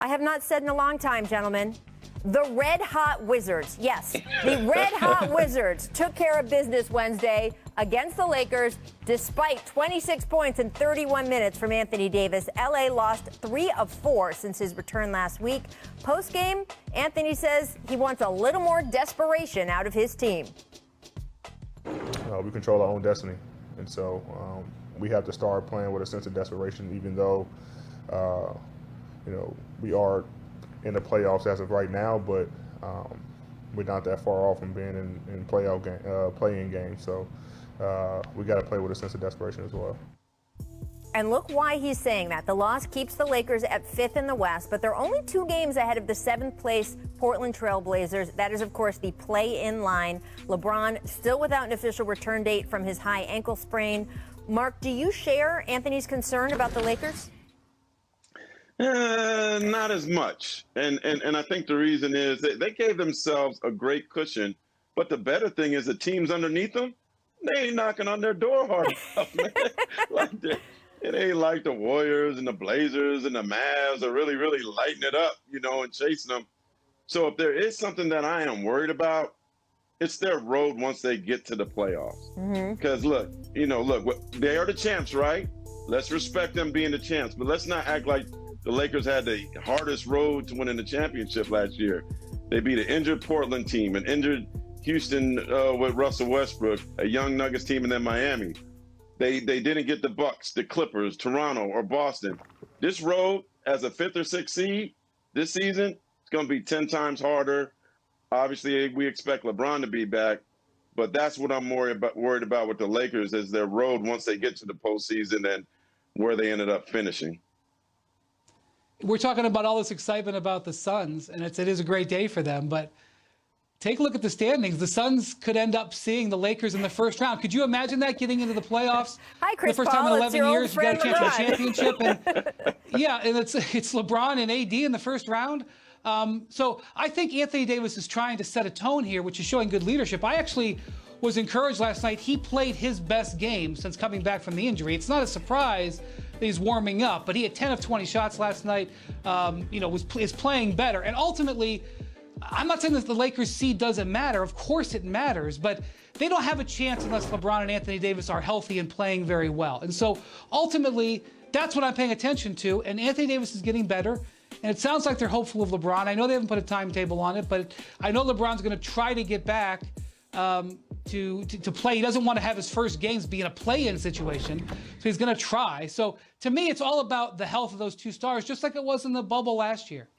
I have not said in a long time, gentlemen. The Red Hot Wizards, yes, the Red Hot Wizards took care of business Wednesday against the Lakers despite 26 points in 31 minutes from Anthony Davis. LA lost 3 of 4 since his return last week. Post-game, Anthony says he wants a little more desperation out of his team. We control our own destiny, and so we have to start playing with a sense of desperation, even though, we are in the playoffs as of right now, but we're not that far off from being in playing games. So we got to play with a sense of desperation as well. And look why he's saying that. The loss keeps the Lakers at 5th in the West, but they're only 2 games ahead of the 7th place Portland Trail Blazers. That is, of course, the play-in line. LeBron still without an official return date from his high ankle sprain. Mark, do you share Anthony's concern about the Lakers? Not as much. And I think the reason is that they gave themselves a great cushion. But the better thing is the teams underneath them, they ain't knocking on their door hard enough, man. It ain't like the Warriors and the Blazers and the Mavs are really, really lighting it up, and chasing them. So if there is something that I am worried about, it's their road once they get to the playoffs. Because look, they are the champs, right? Let's respect them being the champs, but let's not act like the Lakers had the hardest road to winning the championship last year. They beat an injured Portland team, an injured Houston with Russell Westbrook, a young Nuggets team, and then Miami. They didn't get the Bucks, the Clippers, Toronto, or Boston. This road, as a 5th or 6th seed this season, it's going to be 10 times harder. Obviously, we expect LeBron to be back, but that's what I'm worried about with the Lakers is their road once they get to the postseason and where they ended up finishing. We're talking about all this excitement about the Suns, and it is a great day for them, but take a look at the standings. The Suns could end up seeing the Lakers in the first round. Could you imagine that, getting into the playoffs? Hi, Chris the first Paul. time in 11 years you got a chance at a championship. And, yeah, and it's LeBron and AD in the first round. So I think Anthony Davis is trying to set a tone here, which is showing good leadership. I actually was encouraged last night. He played his best game since coming back from the injury. It's not a surprise that he's warming up, but he had 10 of 20 shots last night, is playing better. And ultimately, I'm not saying that the Lakers seed doesn't matter. Of course it matters, but they don't have a chance unless LeBron and Anthony Davis are healthy and playing very well. And so ultimately, that's what I'm paying attention to. And Anthony Davis is getting better. And it sounds like they're hopeful of LeBron. I know they haven't put a timetable on it, but I know LeBron's going to try to get back to play. He doesn't want to have his first games be in a play-in situation, so he's going to try. So to me, it's all about the health of those 2 stars, just like it was in the bubble last year.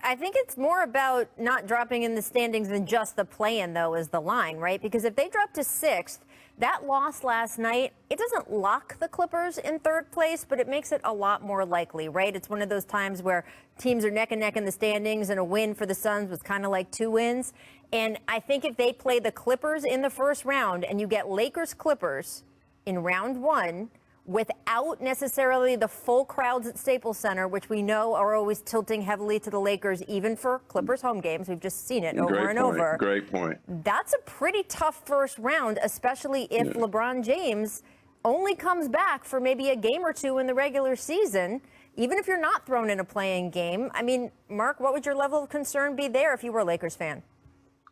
I think it's more about not dropping in the standings than just the play-in, though, is the line, right? Because if they drop to 6th, that loss last night, it doesn't lock the Clippers in 3rd place, but it makes it a lot more likely, right? It's one of those times where teams are neck and neck in the standings, and a win for the Suns was kind of like 2 wins. And I think if they play the Clippers in the first round and you get Lakers-Clippers in round 1, without necessarily the full crowds at Staples Center, which we know are always tilting heavily to the Lakers, even for Clippers home games. We've just seen it over and over. Great point. That's a pretty tough first round, especially if LeBron James only comes back for maybe a game or 2 in the regular season, even if you're not thrown in a playing game. I mean, Mark, what would your level of concern be there if you were a Lakers fan?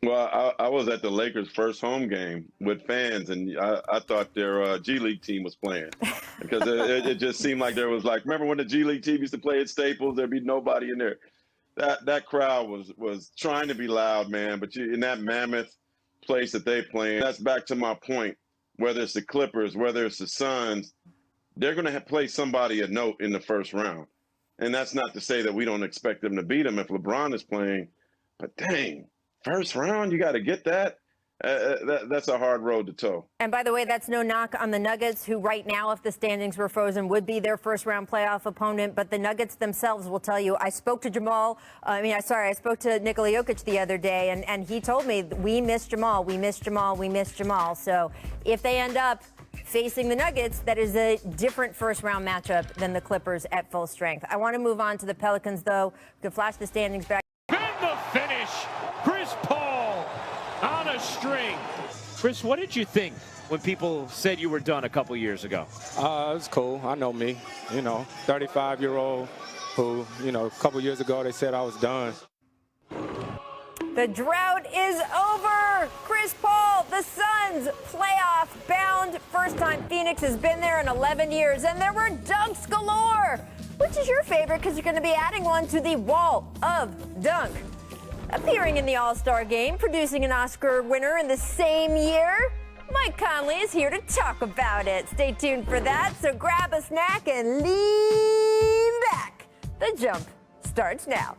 Well, I was at the Lakers' first home game with fans, and I thought their G League team was playing because it just seemed like there was remember when the G League team used to play at Staples, there'd be nobody in there. That crowd was trying to be loud, man, but in that mammoth place that they play in, that's back to my point, whether it's the Clippers, whether it's the Suns, they're going to play somebody a note in the first round. And that's not to say that we don't expect them to beat them if LeBron is playing, but dang. First round, you got to get that. That's a hard road to toe. And by the way, that's no knock on the Nuggets, who right now, if the standings were frozen, would be their first-round playoff opponent. But the Nuggets themselves will tell you. I spoke to I spoke to Nikola Jokic the other day, and he told me, we miss Jamal, we miss Jamal, we miss Jamal. So if they end up facing the Nuggets, that is a different first-round matchup than the Clippers at full strength. I want to move on to the Pelicans, though. We can flash the standings back. And the finish. Chris Paul on a string. Chris, what did you think when people said you were done a couple years ago? It's cool. I know me. 35-year-old who, you know, a couple years ago they said I was done. The drought is over. Chris Paul, the Suns, playoff bound. First time Phoenix has been there in 11 years, and there were dunks galore. Which is your favorite? Because you're going to be adding one to the wall of dunk. Appearing in the All-Star game, producing an Oscar winner in the same year, Mike Conley is here to talk about it. Stay tuned for that, so grab a snack and lean back. The Jump starts now.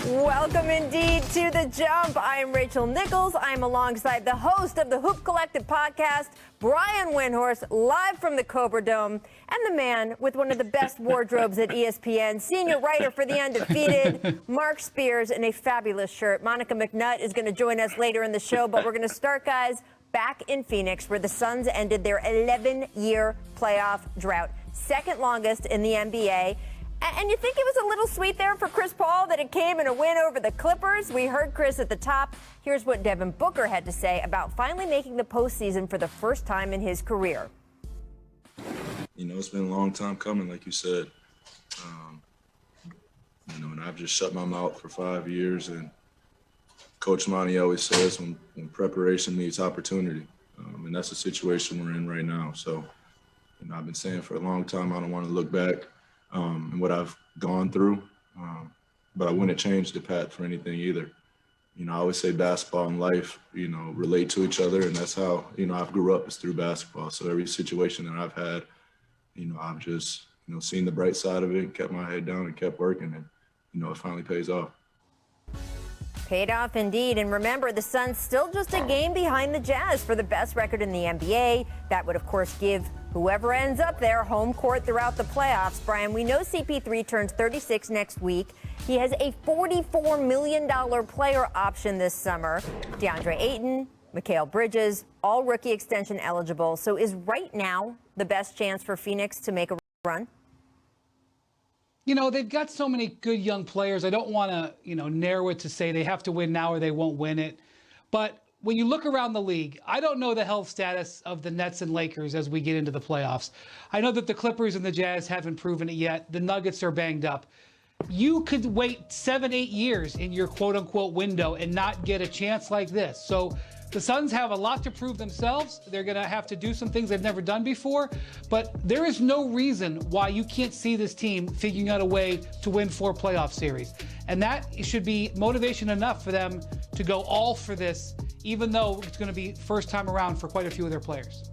Welcome indeed to The Jump. I'm Rachel Nichols. I'm alongside the host of the Hoop Collective podcast, Brian Windhorst, live from the Cobra Dome, and the man with one of the best wardrobes at ESPN, senior writer for The Undefeated, Mark Spears, in a fabulous shirt. Monica McNutt is going to join us later in the show, but we're going to start, guys, back in Phoenix, where the Suns ended their 11-year playoff drought, second longest in the NBA. And you think it was a little sweet there for Chris Paul that it came in a win over the Clippers? We heard Chris at the top. Here's what Devin Booker had to say about finally making the postseason for the first time in his career. You know, it's been a long time coming, like you said. You know, and I've just shut my mouth for 5 years. And Coach Monty always says when preparation meets opportunity. And that's the situation we're in right now. So, you know, I've been saying for a long time I don't want to look back and what I've gone through, but I wouldn't change the path for anything either. You know, I always say basketball and life, you know, relate to each other, and that's how, you know, I've grew up is through basketball. So every situation that I've had, you know, I've just, you know, seen the bright side of it, kept my head down and kept working, and, you know, it finally pays off. Paid off indeed. And remember, the Suns still just a game behind the Jazz for the best record in the NBA. That would, of course, give whoever ends up there home court throughout the playoffs. Brian, we know CP3 turns 36 next week. He has a $44 million player option this summer. DeAndre Ayton, Mikal Bridges, all rookie extension eligible. So is right now the best chance for Phoenix to make a run? You know, they've got so many good young players. I don't want to, you know, narrow it to say they have to win now or they won't win it. But when you look around the league, I don't know the health status of the Nets and Lakers as we get into the playoffs. I know that the Clippers and the Jazz haven't proven it yet. The Nuggets are banged up. You could wait 7-8 years in your quote-unquote window and not get a chance like this. So the Suns have a lot to prove themselves. They're going to have to do some things they've never done before. But there is no reason why you can't see this team figuring out a way to win 4 playoff series. And that should be motivation enough for them to go all for this, even though it's going to be first time around for quite a few of their players.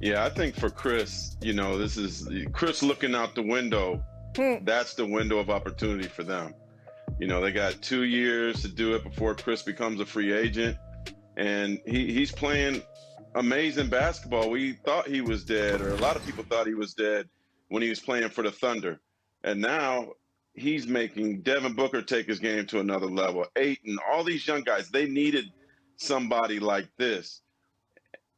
Yeah, I think for Chris, you know, this is Chris looking out the window. That's the window of opportunity for them. You know, they got 2 years to do it before Chris becomes a free agent. And he's playing amazing basketball. We thought he was dead, or a lot of people thought he was dead when he was playing for the Thunder. And now he's making Devin Booker take his game to another level. Ayton, all these young guys, they needed somebody like this.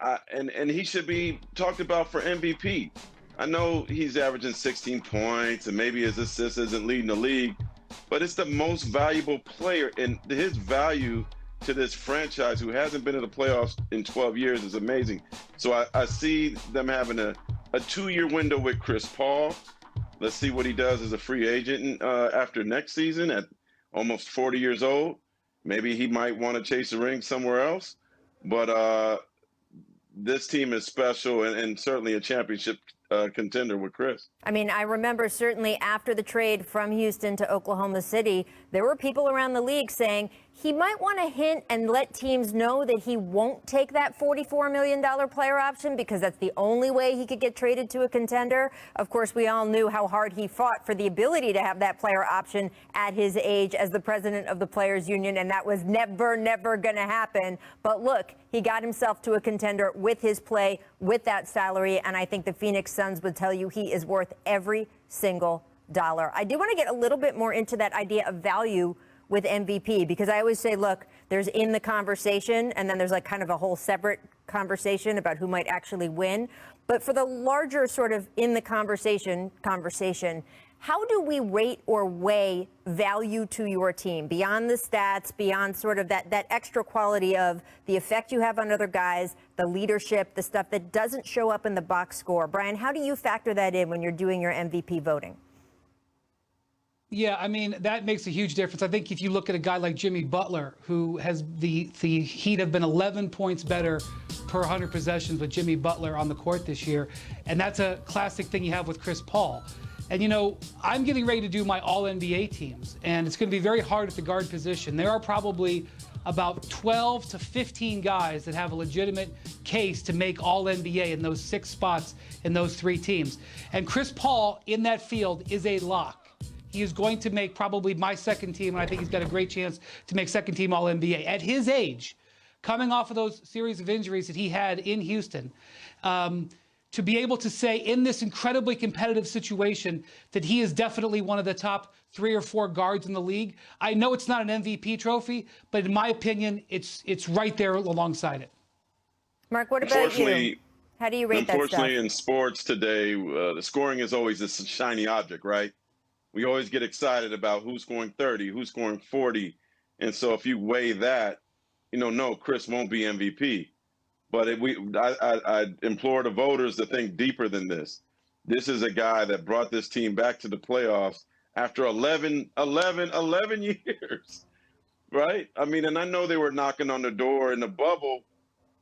And he should be talked about for MVP. I know he's averaging 16 points and maybe his assists isn't leading the league, but it's the most valuable player, and his value to this franchise who hasn't been in the playoffs in 12 years is amazing. So I see them having a 2-year window with Chris Paul. Let's see what he does as a free agent after next season at almost 40 years old. Maybe he might want to chase a ring somewhere else. But this team is special and certainly a championship contender with Chris. I mean, I remember certainly after the trade from Houston to Oklahoma City, there were people around the league saying he might want to hint and let teams know that he won't take that $44 million player option because that's the only way he could get traded to a contender. Of course, we all knew how hard he fought for the ability to have that player option at his age as the president of the Players Union, and that was never going to happen. But look, he got himself to a contender with his play, with that salary, and I think the Phoenix Suns would tell you he is worth every single dollar. I do want to get a little bit more into that idea of value with MVP, because I always say, look, there's in the conversation, and then there's like kind of a whole separate conversation about who might actually win. But for the larger sort of in the conversation, how do we rate or weigh value to your team beyond the stats, beyond sort of that extra quality of the effect you have on other guys, the leadership, the stuff that doesn't show up in the box score? Brian, how do you factor that in when you're doing your MVP voting? Yeah, I mean, that makes a huge difference. I think if you look at a guy like Jimmy Butler, who has the Heat have been 11 points better per 100 possessions with Jimmy Butler on the court this year. And that's a classic thing you have with Chris Paul. And, you know, I'm getting ready to do my all-NBA teams, and it's going to be very hard at the guard position. There are probably about 12 to 15 guys that have a legitimate case to make all-NBA in those 6 spots in those 3 teams. And Chris Paul in that field is a lock. He is going to make probably my second team, and I think he's got a great chance to make second team All-NBA. At his age, coming off of those series of injuries that he had in Houston, to be able to say in this incredibly competitive situation that he is definitely one of the top 3 or 4 guards in the league. I know it's not an MVP trophy, but in my opinion, it's right there alongside it. Mark, what about you? How do you rate that stuff? Unfortunately, in sports today, the scoring is always this shiny object, right? We always get excited about who's scoring 30, who's scoring 40. And so if you weigh that, you know, no, Chris won't be MVP. But I implore the voters to think deeper than this. This is a guy that brought this team back to the playoffs after 11 years, right? I mean, and I know they were knocking on the door in the bubble,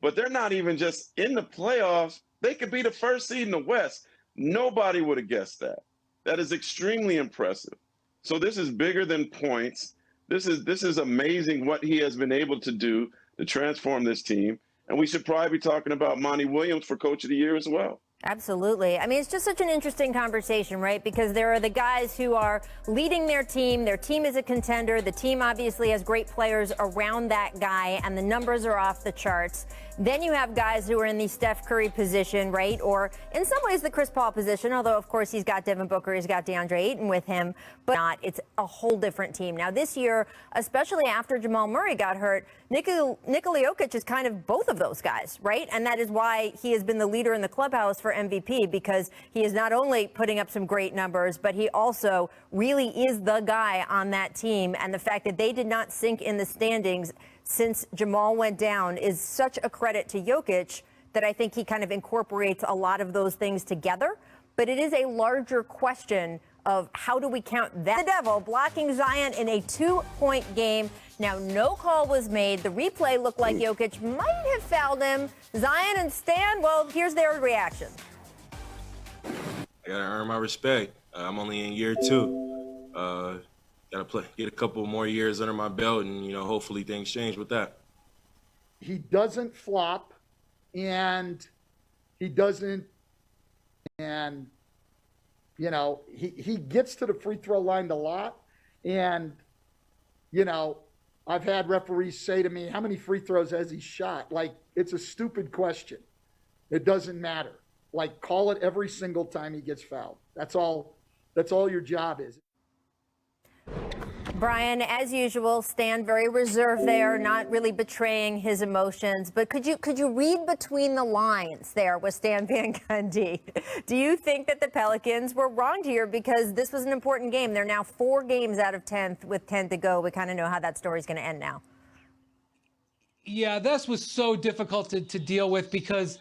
but they're not even just in the playoffs. They could be the first seed in the West. Nobody would have guessed that. That is extremely impressive. So this is bigger than points. This is amazing what he has been able to do to transform this team. And we should probably be talking about Monty Williams for Coach of the Year as well. Absolutely. I mean, it's just such an interesting conversation, right? Because there are the guys who are leading their team. Their team is a contender. The team obviously has great players around that guy, and the numbers are off the charts. Then you have guys who are in the Steph Curry position, right? Or in some ways the Chris Paul position, although, of course, he's got Devin Booker, he's got DeAndre Ayton with him, but not. It's a whole different team. Now, this year, especially after Jamal Murray got hurt, Nikola Jokic is kind of both of those guys, right? And that is why he has been the leader in the clubhouse for MVP, because he is not only putting up some great numbers, but he also really is the guy on that team. And the fact that they did not sink in the standings since Jamal went down is such a credit to Jokic that I think he kind of incorporates a lot of those things together. But it is a larger question of how do we count that? The Devil blocking Zion in a 2-point game. Now, no call was made. The replay looked like Jokic might have fouled him. Zion and Stan, well, here's their reaction. I got to earn my respect. I'm only in year 2. Got to get a couple more years under my belt, and, you know, hopefully things change with that. He doesn't flop, and he doesn't, and, you know, he gets to the free throw line a lot. And, you know, I've had referees say to me, how many free throws has he shot? Like, it's a stupid question. It doesn't matter. Like, call it every single time he gets fouled. That's all your job is. Brian, as usual, Stan very reserved there, not really betraying his emotions. But could you read between the lines there with Stan Van Gundy? Do you think that the Pelicans were wronged here because this was an important game? They're now 4 games out of 10 with 10 to go. We kind of know how that story's going to end now. Yeah, this was so difficult to deal with because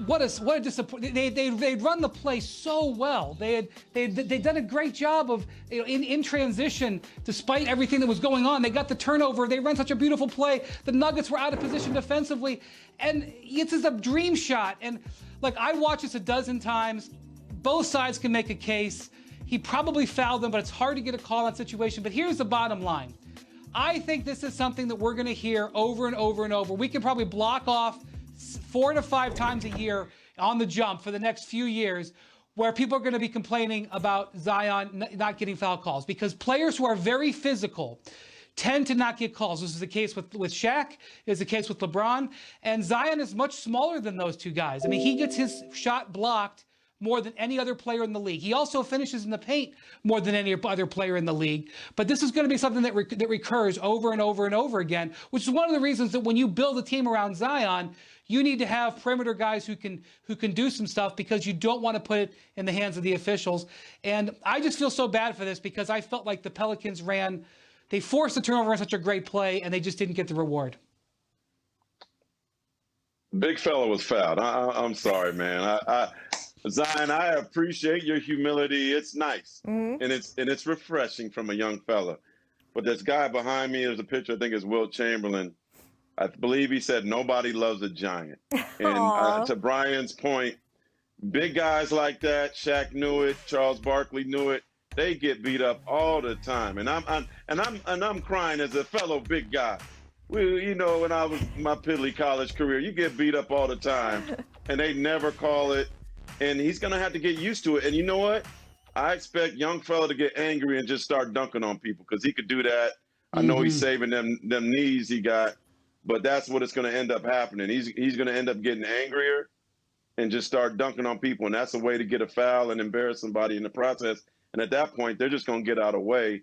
what a disappointment. They'd run the play so well. They'd done a great job of, you know, in transition, despite everything that was going on. They got the turnover. They ran such a beautiful play. The Nuggets were out of position defensively, and it's just a dream shot. And like, I watched this a dozen times. Both sides can make a case. He probably fouled them, but it's hard to get a call on that situation. But here's the bottom line. I think this is something that we're going to hear over and over and over. We can probably block off 4 to 5 times a year on the jump for the next few years where people are going to be complaining about Zion not getting foul calls, because players who are very physical tend to not get calls. This is the case with Shaq, is the case with LeBron, and Zion is much smaller than those two guys. I mean, he gets his shot blocked more than any other player in the league. He also finishes in the paint more than any other player in the league. But this is going to be something that recurs over and over and over again, which is one of the reasons that when you build a team around Zion, You need to have perimeter guys who can do some stuff because you don't want to put it in the hands of the officials. And I just feel so bad for this because I felt like the Pelicans they forced the turnover on such a great play and they just didn't get the reward. Big fella was fouled. I'm sorry, man. Zion, I appreciate your humility. It's nice, and it's refreshing from a young fella. But this guy behind me is a picture. I think is Wilt Chamberlain. I believe he said nobody loves a giant. And to Brian's point, big guys like that, Shaq knew it, Charles Barkley knew it. They get beat up all the time, and I'm crying as a fellow big guy. When I was my piddly college career, you get beat up all the time, and they never call it. And he's gonna have to get used to it. And you know what? I expect young fella to get angry and just start dunking on people because he could do that. I know he's saving them knees he got, but that's what it's gonna end up happening. He's gonna end up getting angrier and just start dunking on people, and that's a way to get a foul and embarrass somebody in the process. And at that point, they're just gonna get out of the way.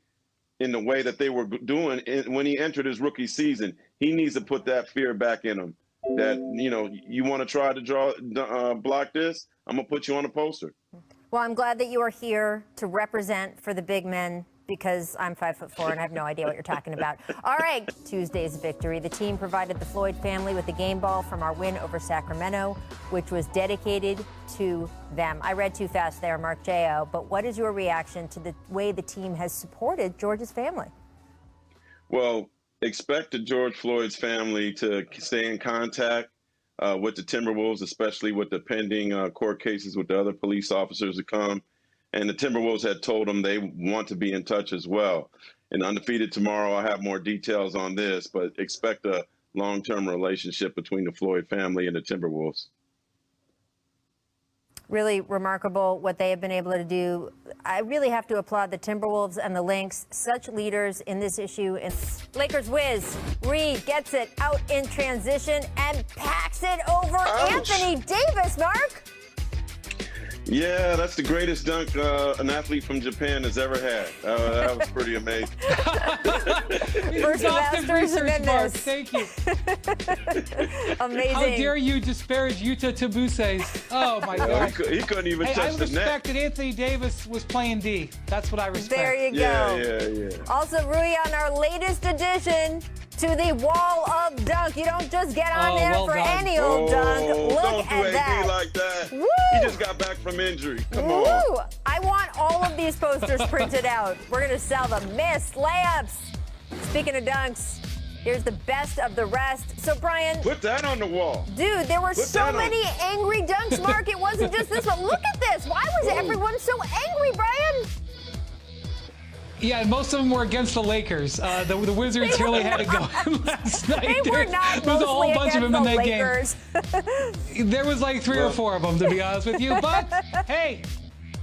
In the way that they were doing when he entered his rookie season, he needs to put that fear back in him. That you want to try to block this, I'm gonna put you on a poster. Well, I'm glad that you are here to represent for the big men because I'm 5'4" and I have no idea what you're talking about. All right, Tuesday's victory. The team provided the Floyd family with a game ball from our win over Sacramento, which was dedicated to them. I read too fast there, Mark J.O., but what is your reaction to the way the team has supported George's family? Well, expect the George Floyd's family to stay in contact with the Timberwolves, especially with the pending court cases with the other police officers to come. And the Timberwolves had told them they want to be in touch as well. And Undefeated tomorrow, I'll have more details on this, but expect a long-term relationship between the Floyd family and the Timberwolves. Really remarkable what they have been able to do. I really have to applaud the Timberwolves and the Lynx, such leaders in this issue. And Lakers whiz. Reed gets it out in transition and packs it over Anthony Davis, Mark. Yeah, that's the greatest dunk an athlete from Japan has ever had. That was pretty amazing. First masters and then Mark. this. Thank you. Amazing. How dare you disparage Yuta Tabuses? Oh, my God. He couldn't even touch I the net. respect that Anthony Davis was playing D. That's what I respect. There you go. Yeah. Also, Rui, on our latest addition to the wall of dunk. You don't just get on there well for done. any old dunk. Look Don't do at AD that. like that. Woo! He just got back from injury. Come Woo! on. I want all of these posters printed out. We're going to sell them. Missed layups. Speaking of dunks, here's the best of the rest. So, Brian. Put that on the wall. Dude, there were Put so that on. many angry dunks, Mark. It wasn't just this one. Look at this. Why was everyone so angry, Brian? Yeah, and most of them were against the Lakers. The Wizards really had it going last night. They were not There was a whole mostly bunch of them in against that the game. There was like 3 or 4 of them, to be honest with you. But, hey,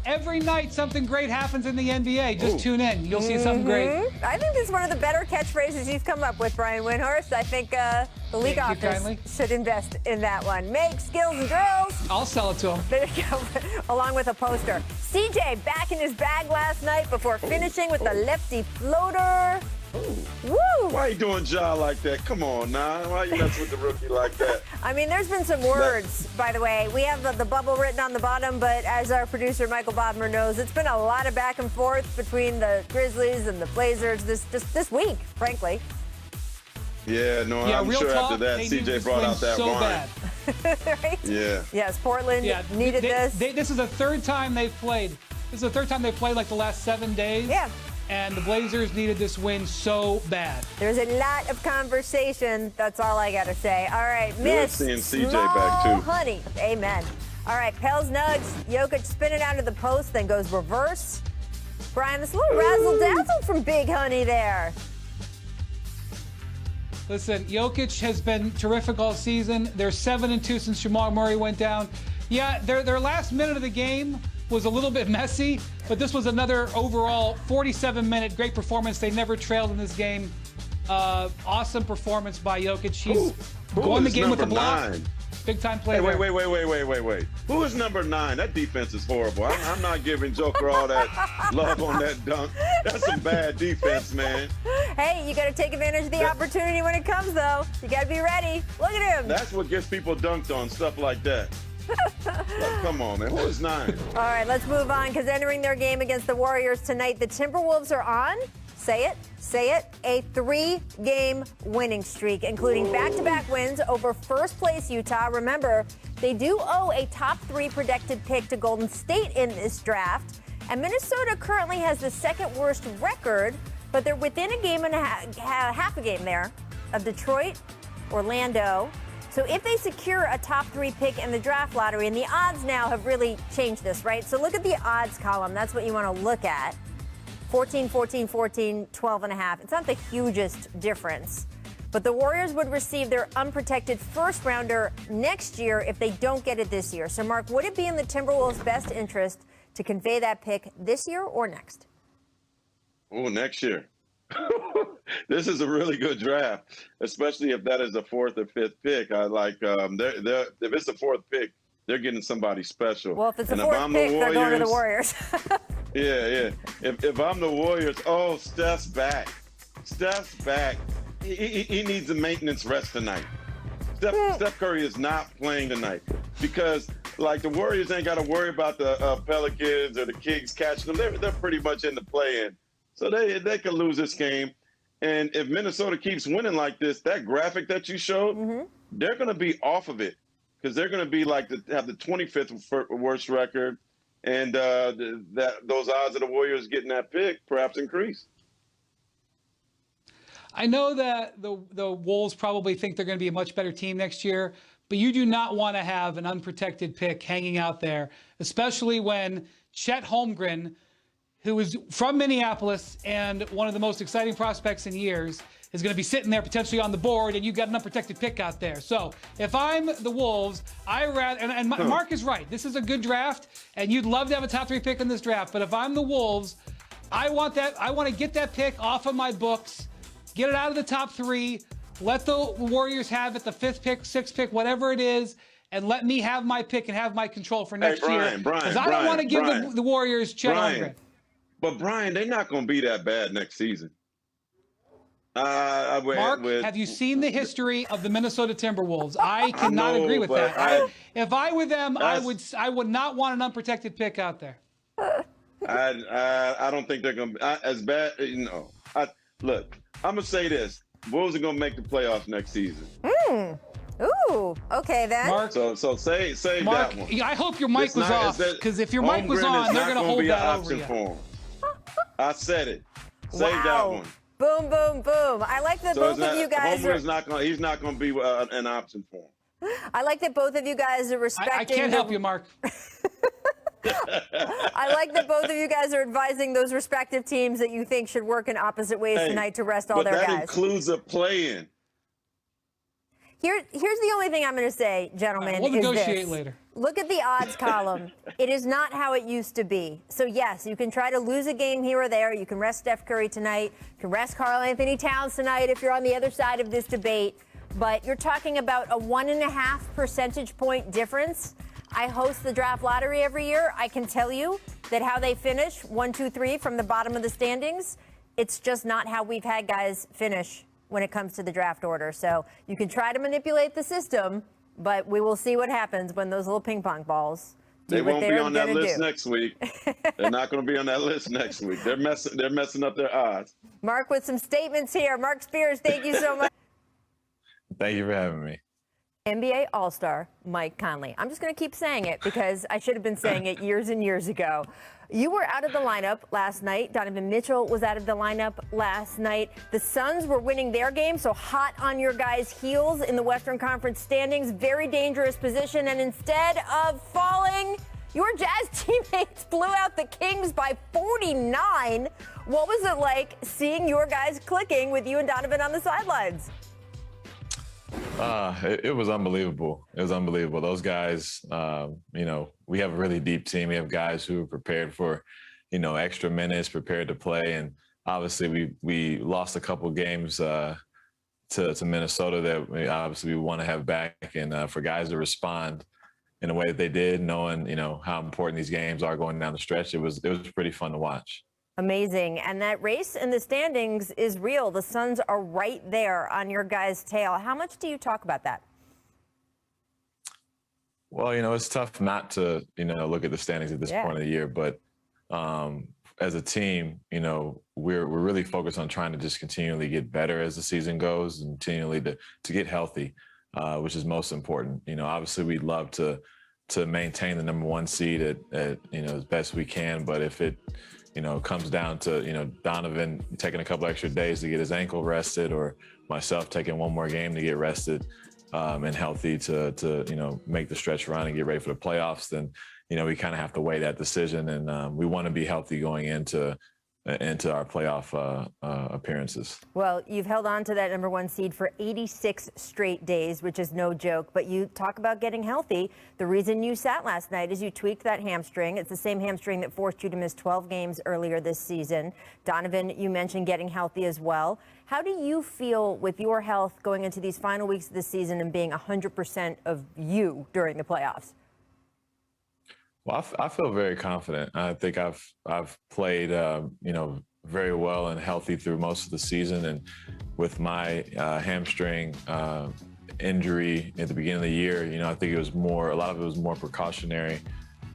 every night something great happens in the NBA. Just tune in. You'll see something great. I think this is one of the better catchphrases you've come up with, Brian Windhorst. I think the league Thank you office kindly. should invest in that one. Make skills and drills. I'll sell it to them. There you go, along with a poster. CJ back in his bag last night before finishing with the lefty floater. Woo! Why you doing Ja like that? Come on now. Why you mess with the rookie like that? I mean, there's been some words, by the way. We have the bubble written on the bottom, but as our producer Michael Bodmer knows, it's been a lot of back and forth between the Grizzlies and the Blazers this week, frankly. Yeah, no, Yeah, I'm real sure talk, after that, they needed CJ this brought win out that so wine. bad. Right? Yeah. Yes, Portland needed this. This is the third time they've played. This is the third time they've played like the last 7 days. Yeah. And the Blazers needed this win so bad. There's a lot of conversation. That's all I got to say. All right, Good Miss seeing CJ Small back, too. Honey. Amen. All right, Pels Nugs. Jokic spinning out of the post, then goes reverse. Brian, this little razzle-dazzle from Big Honey there. Listen, Jokic has been terrific all season. They're 7-2 since Jamal Murray went down. Yeah, their last minute of the game was a little bit messy, but this was another overall 47-minute great performance. They never trailed in this game. Awesome performance by Jokic. He's won the game with a block. 9? Big time play. Hey, there. wait. Who is number 9? That defense is horrible. I'm not giving Joker all that love on that dunk. That's some bad defense, man. Hey, you got to take advantage of the opportunity when it comes, though. You got to be ready. Look at him. That's what gets people dunked on, stuff like that. Like, come on, man. Who is 9? All right, let's move on because entering their game against the Warriors tonight, the Timberwolves are on. Say it. A 3-game winning streak, including back-to-back wins over first-place Utah. Remember, they do owe a top 3 projected pick to Golden State in this draft. And Minnesota currently has the second worst record, but they're within a game and half a game there of Detroit, Orlando. So if they secure a top 3 pick in the draft lottery, and the odds now have really changed this, right? So look at the odds column. That's what you want to look at. 14, 14, 14, 12.5. It's not the hugest difference. But the Warriors would receive their unprotected first rounder next year if they don't get it this year. So, Mark, would it be in the Timberwolves' best interest to convey that pick this year or next? Oh, next year. This is a really good draft, especially if that is the 4th or 5th pick. I like if it's the 4th pick, they're getting somebody special. Well, if it's the 4th pick, they're going to the Warriors. Yeah. If I'm the Warriors, Steph's back. Steph's back. He needs a maintenance rest tonight. Steph Curry is not playing tonight because, like, the Warriors ain't got to worry about the Pelicans or the Kings catching them. They're pretty much in the play-in. So they could lose this game. And if Minnesota keeps winning like this, that graphic that you showed, they're going to be off of it because they're going to be have the 25th worst record. And those odds of the Warriors getting that pick perhaps increase. I know that the Wolves probably think they're going to be a much better team next year, but you do not want to have an unprotected pick hanging out there, especially when Chet Holmgren, who is from Minneapolis and one of the most exciting prospects in years, is going to be sitting there potentially on the board, and you've got an unprotected pick out there. So if I'm the Wolves, Mark is right. This is a good draft, and you'd love to have a top 3 pick in this draft. But if I'm the Wolves, I want to get that pick off of my books, get it out of the top 3, let the Warriors have it, the 5th pick, 6th pick, whatever it is, and let me have my pick and have my control for next year. Because I don't want to give the Warriors Chet Holmgren. But, Brian, they're not going to be that bad next season. Mark, have you seen the history of the Minnesota Timberwolves? I cannot agree with that. If I were them, I would not want an unprotected pick out there. I don't think they're going to be as bad. Look, I'm going to say this. Wolves are going to make the playoffs next season. Ooh, okay then. Mark, so save Mark, that one. I hope your mic was off, because if your mic was on, they're going to hold that over you. I said it. Save that one. Boom, boom, boom. I like that both of you guys he's not going to be an option for him. I like that both of you guys are respecting. I can't help you, Mark. I like that both of you guys are advising those respective teams that you think should work in opposite ways tonight to rest all their guys. But that includes a play-in. Here's the only thing I'm going to say, gentlemen. We'll negotiate this. Later. Look at the odds column. It is not how it used to be. So, yes, you can try to lose a game here or there. You can rest Steph Curry tonight. You can rest Karl-Anthony Towns tonight if you're on the other side of this debate. But you're talking about a 1.5 percentage point difference. I host the draft lottery every year. I can tell you that how they finish, 1, 2, 3 from the bottom of the standings, it's just not how we've had guys finish when it comes to the draft order. So you can try to manipulate the system, but we will see what happens when those little ping pong balls do they what won't they're be on that gonna list do. next week. They're not going to be on that list next week. They're messing up their odds. Mark with some statements here. Mark Spears, thank you so much. Thank you for having me. NBA All-Star Mike Conley. I'm just going to keep saying it because I should have been saying it years and years ago. You were out of the lineup last night. Donovan Mitchell was out of the lineup last night. The Suns were winning their game, so hot on your guys' heels in the Western Conference standings. Very dangerous position. And instead of falling, your Jazz teammates blew out the Kings by 49. What was it like seeing your guys clicking with you and Donovan on the sidelines? It was unbelievable. It was unbelievable. Those guys, we have a really deep team. We have guys who are prepared for, extra minutes, prepared to play. And obviously we lost a couple games to Minnesota that we want to have back. And for guys to respond in the way that they did, knowing, how important these games are going down the stretch, it was pretty fun to watch. Amazing. And that race in the standings is real. The Suns are right there on your guys' tail. How much do you talk about that? Well, it's tough not to, look at the standings at this point of the year, but as a team, we're really focused on trying to just continually get better as the season goes and continually to get healthy, which is most important. Obviously we'd love to maintain the number 1 seed at as best we can, but if it comes down to, Donovan taking a couple extra days to get his ankle rested, or myself taking one more game to get rested and healthy to make the stretch run and get ready for the playoffs, then, we kind of have to weigh that decision. And we want to be healthy going into our playoff appearances. Well, you've held on to that number 1 seed for 86 straight days, which is no joke. But you talk about getting healthy. The reason you sat last night is you tweaked that hamstring. It's the same hamstring that forced you to miss 12 games earlier this season. Donovan, you mentioned getting healthy as well. How do you feel with your health going into these final weeks of the season and being 100% of you during the playoffs? Well, I feel very confident. I think I've played, very well and healthy through most of the season. And with my hamstring injury at the beginning of the year, I think a lot of it was more precautionary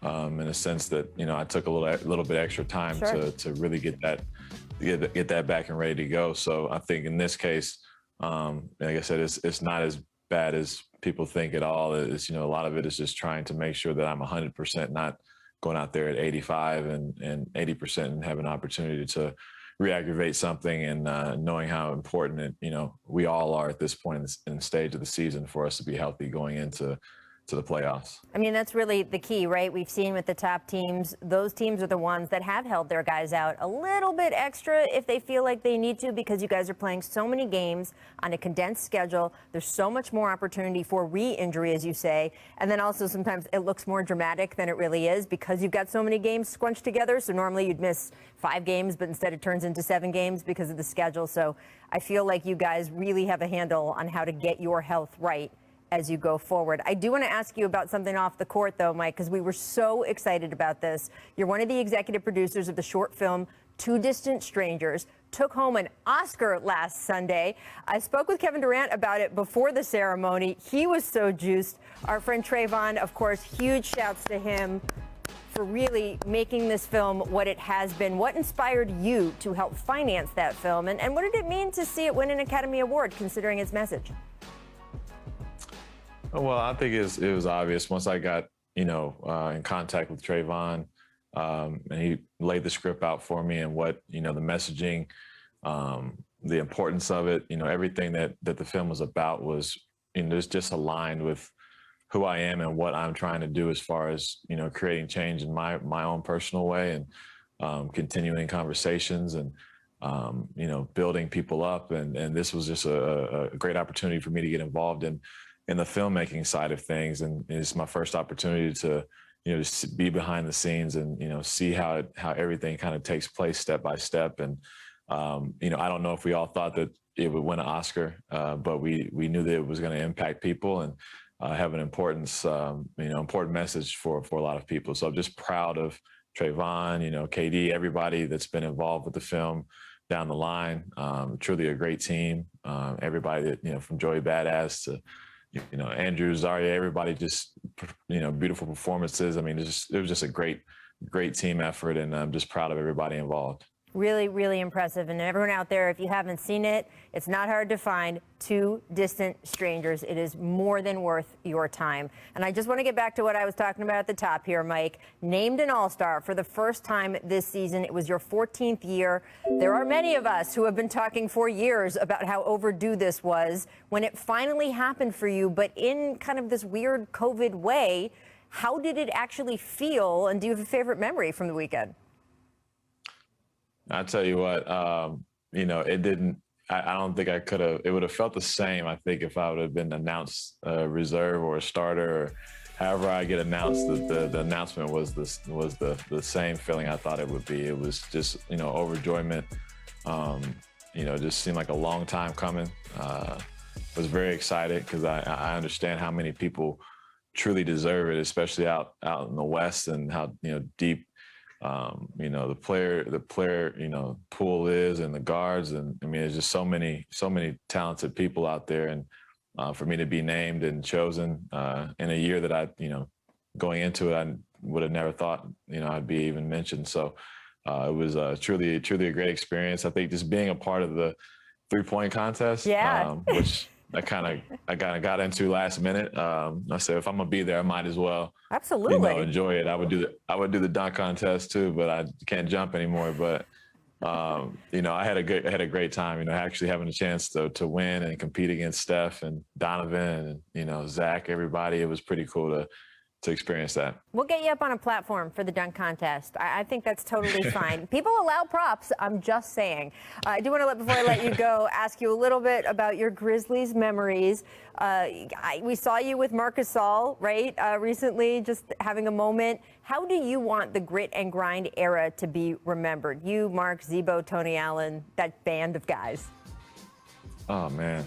in a sense that, I took a little bit extra time to really get that back and ready to go. So I think in this case, like I said, it's not as bad as people think at all. It's, a lot of it is just trying to make sure that I'm 100%, not going out there at 85 and 80% and have an opportunity to re-aggravate something, and knowing how important it, we all are at this point in the stage of the season for us to be healthy going into the playoffs. I mean, that's really the key, right? We've seen with the top teams, those teams are the ones that have held their guys out a little bit extra if they feel like they need to, because you guys are playing so many games on a condensed schedule. There's so much more opportunity for re-injury, as you say. And then also sometimes it looks more dramatic than it really is because you've got so many games squunched together. So normally you'd miss 5 games, but instead it turns into 7 games because of the schedule. So I feel like you guys really have a handle on how to get your health right as you go forward. I do want to ask you about something off the court, though, Mike, because we were so excited about this. You're one of the executive producers of the short film Two Distant Strangers, took home an Oscar last Sunday. I spoke with Kevin Durant about it before the ceremony. He was so juiced. Our friend Trayvon, of course, huge shouts to him for really making this film what it has been. What inspired you to help finance that film, and what did it mean to see it win an Academy Award, considering its message? Well, I think it was obvious once I got, in contact with Trayvon, and he laid the script out for me, and what, the messaging, the importance of it, everything that the film was about was, just aligned with who I am and what I'm trying to do as far as, creating change in my own personal way, and continuing conversations and, building people up. And this was just a great opportunity for me to get involved in the filmmaking side of things. And it's my first opportunity to, just be behind the scenes and, see how everything kind of takes place step by step. And, I don't know if we all thought that it would win an Oscar, but we knew that it was going to impact people and have an importance, important message for a lot of people. So I'm just proud of Trayvon, KD, everybody that's been involved with the film down the line. Truly a great team. Everybody that, from Joey Badass to, Andrew, Zaria, everybody just, beautiful performances. I mean, it was just a great team effort, and I'm just proud of everybody involved. Really, really impressive. And everyone out there, if you haven't seen it, it's not hard to find. Two Distant Strangers. It is more than worth your time. And I just want to get back to what I was talking about at the top here, Mike. Named an All-Star for the first time this season. It was your 14th year. There are many of us who have been talking for years about how overdue this was when it finally happened for you, but in kind of this weird COVID way. How did it actually feel? And do you have a favorite memory from the weekend? I tell you what, it didn't. I don't think I could have. It would have felt the same, I think, if I would have been announced a reserve or a starter, or however I get announced. The announcement was the same feeling I thought it would be. It was just overjoyment. Just seemed like a long time coming. Was very excited because I understand how many people truly deserve it, especially out in the West, and how deep you know, the player, you know, pool is, and the guards, and I mean, there's just so many talented people out there, and for me to be named and chosen in a year that I, you know, going into it, I would have never thought, you know, I'd be even mentioned. So it was truly a great experience. I think just being a part of the 3-point contest, which I kind of got into last minute. I said, if I'm gonna be there, I might as well, absolutely, you know, enjoy it. I would do the dunk contest too, but I can't jump anymore. But you know, I had a great time. You know, actually having a chance to win and compete against Steph and Donovan and, you know, Zach, everybody. It was pretty cool to experience that. We'll get you up on a platform for the dunk contest. I think that's totally fine. People allow props. I'm just saying. I do want to, before I let you go, ask you a little bit about your Grizzlies memories. We saw you with Marc Gasol, right, recently, just having a moment. How do you want the grit and grind era to be remembered? You, Mark, Z-Bo, Tony Allen, that band of guys. Oh, man.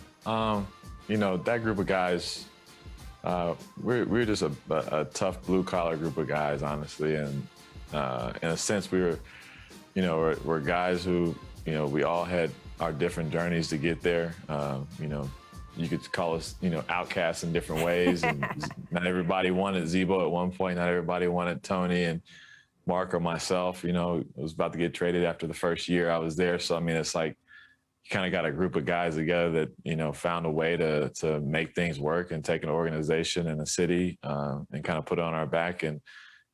You know, that group of guys, we're just a tough blue collar group of guys, honestly, and in a sense, we're guys who, you know, we all had our different journeys to get there. You know, you could call us, you know, outcasts in different ways, and not everybody wanted Z-Bo at one point. Not everybody wanted Tony and Mark or myself. You know, I was about to get traded after the first year I was there, so I mean, it's like, you kind of got a group of guys together that, you know, found a way to make things work and take an organization and a city and kind of put it on our back and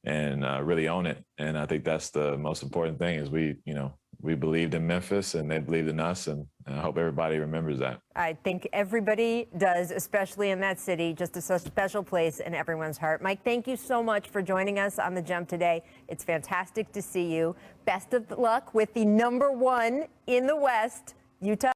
really own it. And I think that's the most important thing is we believed in Memphis and they believed in us, and I hope everybody remembers that. I think everybody does, especially in that city, just a special place in everyone's heart. Mike, thank you so much for joining us on The Jump today. It's fantastic to see you. Best of luck with the #1 in the West, Utah.